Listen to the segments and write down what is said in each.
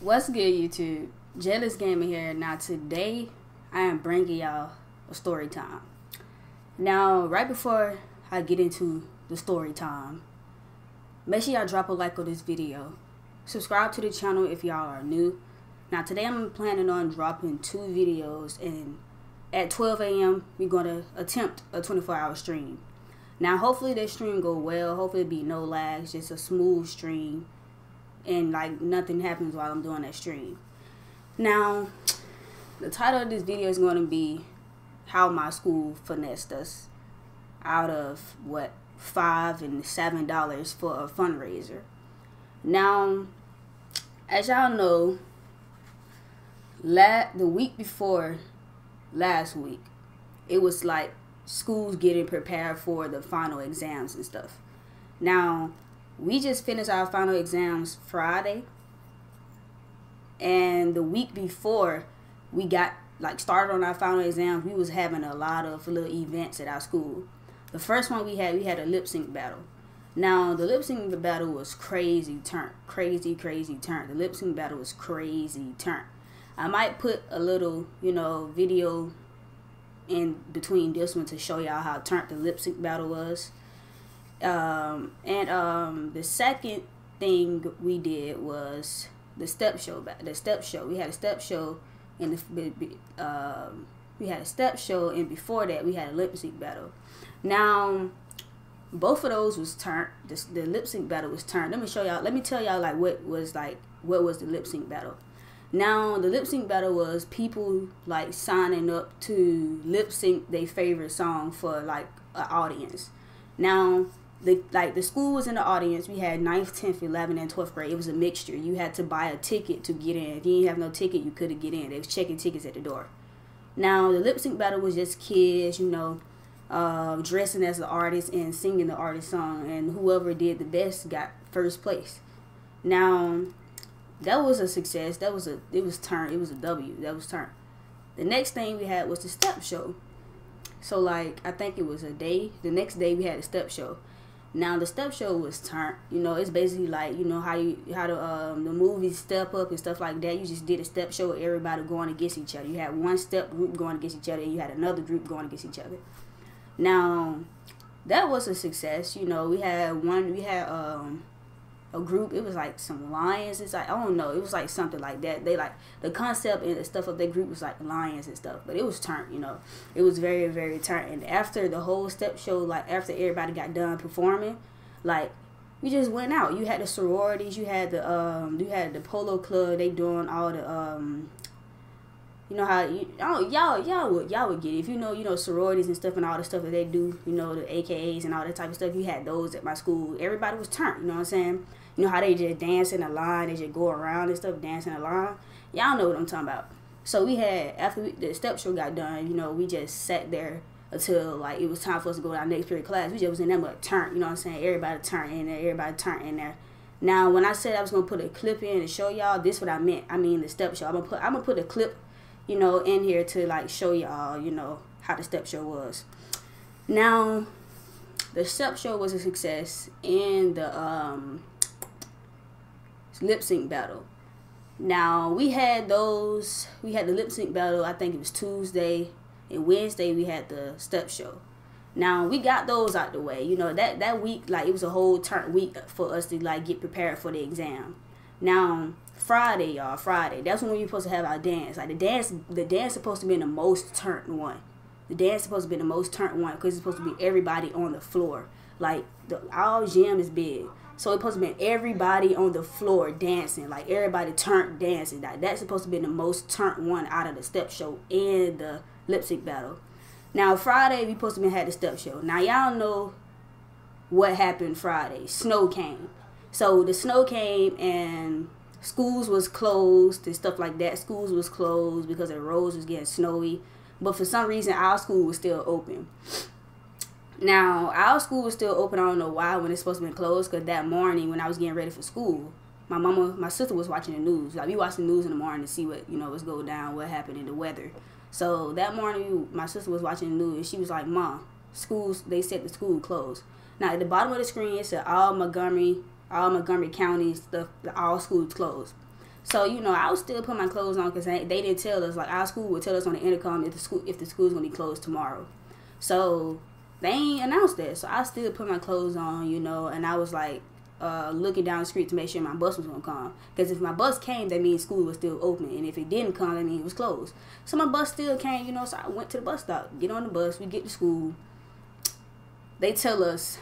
What's good, YouTube? Jealous Gaming here. Now today I am bringing y'all a story time. Now right before I get into the story time, make sure y'all drop a like on this video. Subscribe to the channel if y'all are new. Now today I'm planning on dropping 2 videos, and at 12 a.m. we're gonna attempt a 24-hour stream. Now hopefully that stream go well. Hopefully it be no lags, just a smooth stream, and like nothing happens while I'm doing that stream. Now the title of this video is going to be how my school finessed us out of what $5 and $7 for a fundraiser. Now as y'all know, the week before last week, it was like schools getting prepared for the final exams and stuff. Now we just finished our final exams Friday, and the week before we got started on our final exams, we was having a lot of little events at our school. The first one we had a lip sync battle. Now the lip sync battle was crazy turn. The lip sync battle was crazy turn. I might put a little, video in between this one to show y'all how turnt the lip sync battle was. The second thing we did was the step show. We had a step show, and before that we had a lip sync battle. Now both of those was turned. The lip sync battle was turned. Let me tell y'all what was the lip sync battle. Now the lip sync battle was people signing up to lip sync their favorite song for an audience. Now the school was in the audience. We had 9th, 10th, 11th, and 12th grade. It was a mixture. You had to buy a ticket to get in. If you didn't have no ticket, you couldn't get in. They was checking tickets at the door. Now the lip sync battle was just kids, dressing as the artist and singing the artist song, and whoever did the best got first place. Now that was a success. It was a W. That was turn. The next thing we had was the step show. So I think it was the next day we had a step show. Now the step show was turn. It's basically how the movies Step Up and stuff like that. You just did a step show with everybody going against each other. You had one step group going against each other, and you had another group going against each other. Now that was a success. We had a group. It was some lions. It's I don't know. It was something like that. They the concept and the stuff of that group was lions and stuff. But it was turnt. It was very, very turnt. And after the whole step show, after everybody got done performing, we just went out. You had the sororities. You had the polo club. They doing all the y'all would get it. If sororities and stuff and all the stuff that they do, the AKAs and all that type of stuff. You had those at my school. Everybody was turnt. You know what I'm saying? How they just dance in a line, they just go around and stuff, dance in a line. Y'all know what I'm talking about. So we had, after the step show got done, we just sat there until it was time for us to go to our next period class. We just was in that much turn, you know what I'm saying? Everybody turned in there, Now when I said I was gonna put a clip in to show y'all, this is what I meant. I mean the step show. I'm gonna put a clip, in here to show y'all, how the step show was. Now the step show was a success in the lip sync battle. Now we had the lip sync battle, I think it was Tuesday, and Wednesday we had the step show. Now we got those out the way. That week, it was a whole turn week for us to get prepared for the exam. Now Friday, that's when we're supposed to have our dance. The dance supposed to be the most turnt one. The dance supposed to be the most turnt one because it's supposed to be everybody on the floor. Our gym is big, so it's supposed to be everybody on the floor dancing, everybody turnt dancing. That's supposed to be the most turnt one out of the step show and the lip sync battle. Now Friday we supposed to have the step show. Now y'all know what happened Friday. Snow came. So the snow came and schools was closed and stuff like that. Schools was closed because the roads was getting snowy. But for some reason our school was still open. Now our school was still open. I don't know why when it's supposed to be closed. Because that morning when I was getting ready for school, my sister was watching the news. We watched the news in the morning to see what what's going down, what happened in the weather. So that morning my sister was watching the news and she was like, "Mom, they said the school closed." Now at the bottom of the screen it said all Montgomery counties, all schools closed. So, you know, I was still putting my clothes on because they didn't tell us. Like, our school would tell us on the intercom if the school's going to be closed tomorrow. So, they ain't announced that. So, I still put my clothes on, you know, and I was, like, looking down the street to make sure my bus was going to come. Because if my bus came, that means school was still open. And if it didn't come, that means it was closed. So, my bus still came, you know, so I went to the bus stop. Get on the bus. We get to school. They tell us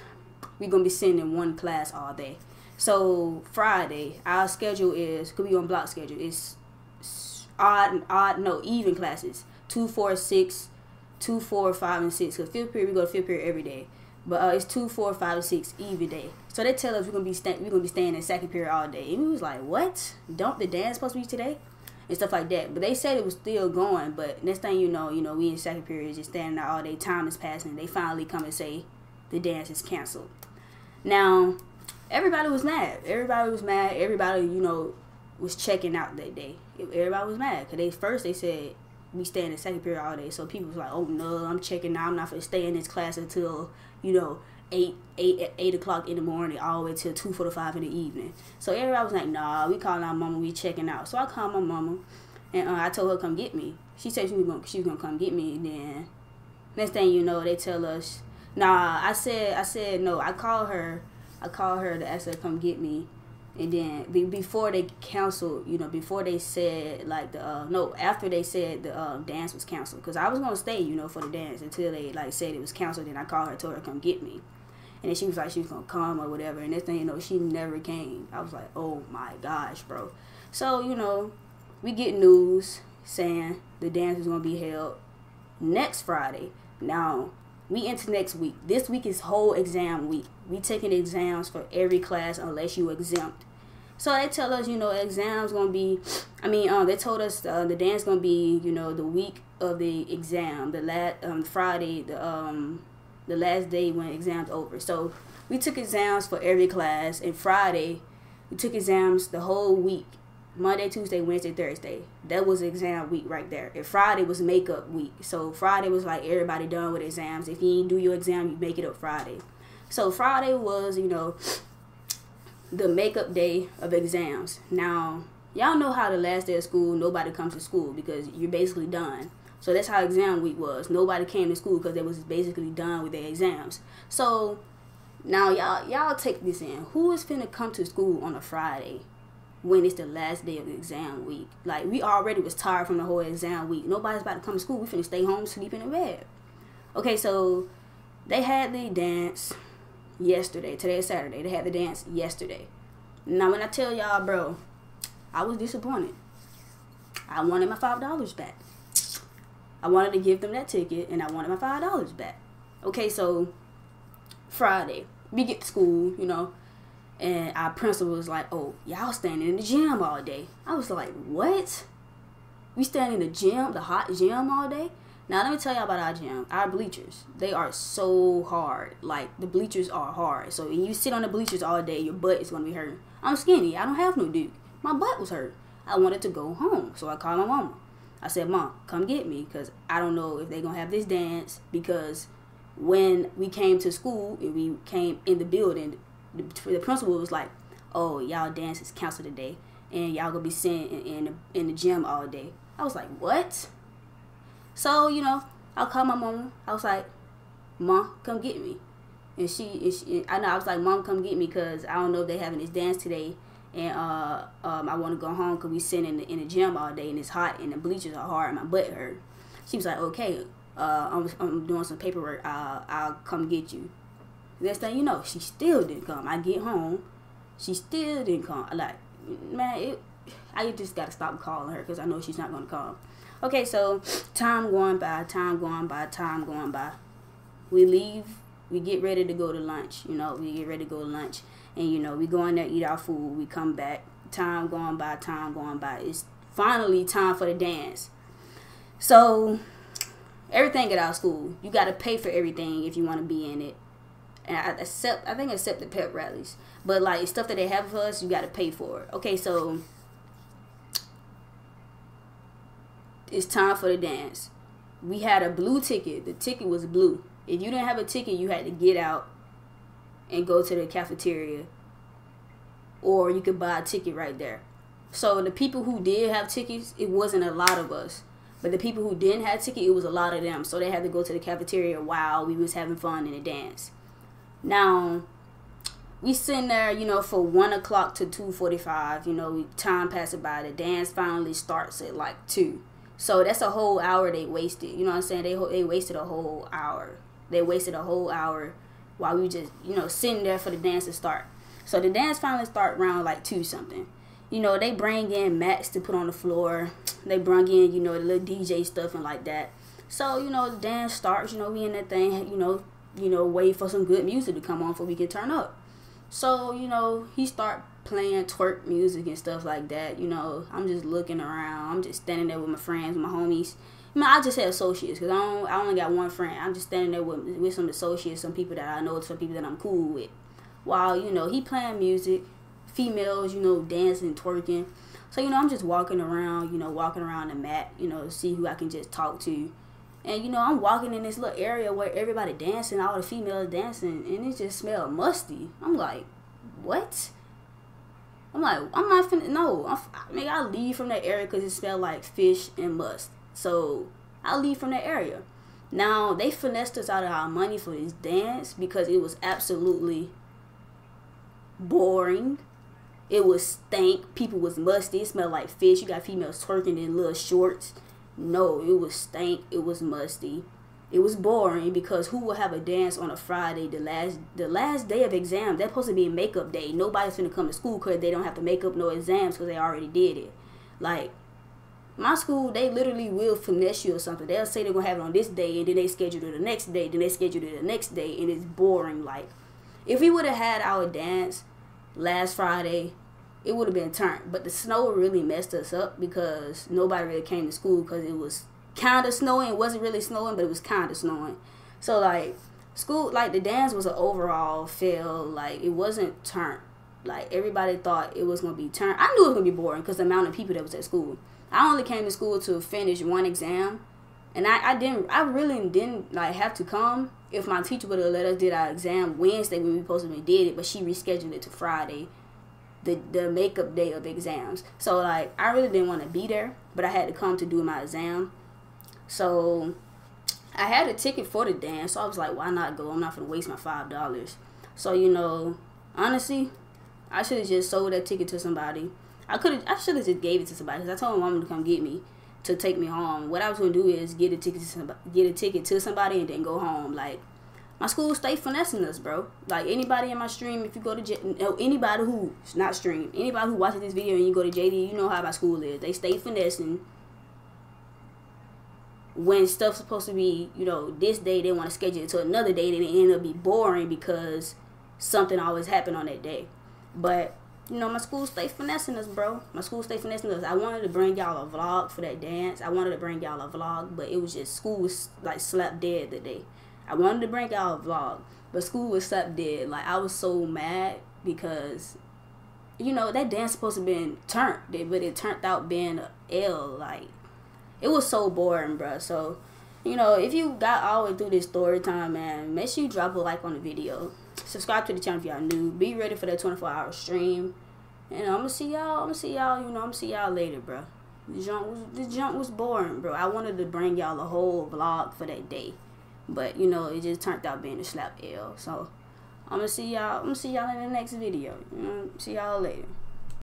we're going to be sitting in one class all day. So Friday, our schedule is, could be on block schedule, it's even classes. 2, 4, 6, 2, 4, 5, and 6. Because fifth period, we go to fifth period every day. But it's 2, 4, 5, and 6 even day. So they tell us we're gonna be staying in second period all day. And we was like, what? Don't the dance supposed to be today? And stuff like that. But they said it was still going. But next thing you know, we in second period just standing there all day. Time is passing. They finally come and say the dance is canceled. Now, everybody was mad. Everybody was mad. Everybody, you know, was checking out that day. Everybody was mad. Because they said we stay in the second period all day. So people was like, oh, no, I'm checking out. I'm not going to stay in this class until, you know, 8 o'clock in the morning all the way till 2:45 in the evening. So everybody was like, nah, we calling our mama. We checking out. So I called my mama. And I told her come get me. She said she was going to come get me. And then next thing you know, they tell us, nah, I said no. I called her to ask her to come get me, and then before they canceled, you know, before they said like after they said the dance was canceled, because I was gonna stay, you know, for the dance until they like said it was canceled. Then I called her, told her to come get me, and then she was like she was gonna come or whatever, and next thing you know, she never came. I was like, oh my gosh, bro. So you know, we get news saying the dance is gonna be held next Friday. Now, we into next week. This week is whole exam week. We taking exams for every class unless you exempt. So they tell us, you know, exams gonna be, they told us the dance gonna be, you know, the week of the exam, the last Friday, the last day when exams over. So we took exams for every class, and Friday we took exams the whole week. Monday, Tuesday, Wednesday, Thursday. That was exam week right there. And Friday was makeup week. So Friday was like everybody done with exams. If you didn't do your exam, you make it up Friday. So Friday was, you know, the makeup day of exams. Now, y'all know how the last day of school, nobody comes to school because you're basically done. So that's how exam week was. Nobody came to school because they was basically done with their exams. So now y'all take this in. Who is finna come to school on a Friday when it's the last day of the exam week? Like, we already was tired from the whole exam week. Nobody's about to come to school. We finna stay home, sleeping in bed. Okay, so they had the dance yesterday. Today is Saturday. They had the dance yesterday. Now, when I tell y'all, bro, I was disappointed. I wanted my $5 back. I wanted to give them that ticket, and I wanted my $5 back. Okay, so Friday, we get to school, you know, and our principal was like, oh, y'all standing in the gym all day. I was like, what? We standing in the gym, the hot gym all day? Now, let me tell y'all about our gym. Our bleachers, they are so hard. Like, the bleachers are hard. So, when you sit on the bleachers all day, your butt is going to be hurting. I'm skinny. I don't have no dick. My butt was hurt. I wanted to go home. So, I called my mama. I said, Mom, come get me, because I don't know if they're going to have this dance, because when we came to school and we came in the building, the principal was like, oh, y'all dance is canceled today, and y'all gonna be sitting in the gym all day. I was like, what? So, you know, I called my mama. I was like, Mom, come get me. And I was like, Mom, come get me, because I don't know if they having this dance today, and I want to go home because we sitting in the gym all day and it's hot and the bleachers are hard and my butt hurt. She was like, okay, I'm doing some paperwork. I'll come get you. Next thing you know, she still didn't come. I get home, she still didn't come. Like, man, I just gotta stop calling her because I know she's not gonna come. Okay, so time going by. We leave. We get ready to go to lunch. You know, and you know, we go in there, eat our food. We come back. Time going by. It's finally time for the dance. So everything at our school, you gotta pay for everything if you want to be in it. And except the pep rallies, but like stuff that they have for us, you got to pay for it. Okay, so it's time for the dance. We had a blue ticket. The ticket was blue. If you didn't have a ticket, you had to get out and go to the cafeteria, or you could buy a ticket right there. So the people who did have tickets, it wasn't a lot of us. But the people who didn't have tickets, it was a lot of them. So they had to go to the cafeteria while we was having fun in the dance. Now, we sitting there, you know, for 1 o'clock to 2:45. You know, time passes by. The dance finally starts at like 2. So that's a whole hour they wasted. You know what I'm saying? They wasted a whole hour. They wasted a whole hour while we just, you know, sitting there for the dance to start. So the dance finally start around like 2 something. You know, they bring in mats to put on the floor. They bring in, you know, the little DJ stuff and like that. So, you know, the dance starts, you know, we in that thing, you know, wait for some good music to come on so we can turn up. So, you know, he start playing twerk music and stuff like that. You know, I'm just looking around. I'm just standing there with my friends, my homies. I mean, I just had associates because I only got one friend. I'm just standing there with some associates, some people that I know, some people that I'm cool with. While, you know, he playing music, females, you know, dancing, twerking. So, you know, I'm just walking around, you know, walking around the mat, you know, to see who I can just talk to. And, you know, I'm walking in this little area where everybody dancing, all the females dancing, and it just smelled musty. I'm like, what? I'm like, I'm not finna, no. I mean, I leave from that area because it smelled like fish and must. So, I leave from that area. Now, they finessed us out of our money for this dance because it was absolutely boring. It was stank. People was musty. It smelled like fish. You got females twerking in little shorts. No, it was stank. It was musty. It was boring because who will have a dance on a Friday, the last day of exams? That's supposed to be a makeup day. Nobody's finna come to school because they don't have to make up no exams because they already did it. Like, my school, they literally will finesse you or something. They'll say they're gonna have it on this day, and then they schedule it the next day, then they schedule it the next day, and it's boring. Like, if we would have had our dance last Friday, it would have been turned. But the snow really messed us up because nobody really came to school because it was kind of snowing. It wasn't really snowing, but it was kind of snowing. So, like, school, like, the dance was an overall fail. Like, it wasn't turned. Like, everybody thought it was going to be turned. I knew it was going to be boring because the amount of people that was at school. I only came to school to finish one exam. And I really didn't, like, have to come if my teacher would have let us did our exam Wednesday when we supposed to be did it, but she rescheduled it to Friday, the makeup day of exams. So, like, I really didn't want to be there, but I had to come to do my exam. So, I had a ticket for the dance, so I was like, why not go? I'm not going to waste my $5. So, you know, honestly, I should have just sold that ticket to somebody. I should have just gave it to somebody because I told my mom to come get me to take me home. What I was going to do is get a ticket to somebody and then go home. Like, my school stay finessing us, bro. Like, anybody in my stream, if you go to anybody who's not stream, anybody who watches this video and you go to JD, you know how my school is. They stay finessing. When stuff's supposed to be, you know, this day, they want to schedule it to another day, then it end up be boring because something always happened on that day. But, you know, my school stay finessing us, bro. My school stay finessing us. I wanted to bring y'all a vlog for that dance. I wanted to bring y'all a vlog, but it was just, school was, like, slapped dead that day. I wanted to bring y'all a vlog, but school was slapped dead. Like, I was so mad because, you know, that dance supposed to been turned, but it turned out being a L. Like, it was so boring, bro. So, you know, if you got all the way through this story time, man, make sure you drop a like on the video. Subscribe to the channel if y'all new. Be ready for that 24-hour stream. And I'm gonna see y'all, you know, I'm gonna see y'all later, bro. The jump was boring, bro. I wanted to bring y'all a whole vlog for that day. But, you know, it just turned out being a slap L. So, I'm gonna see y'all in the next video. You know, see y'all later.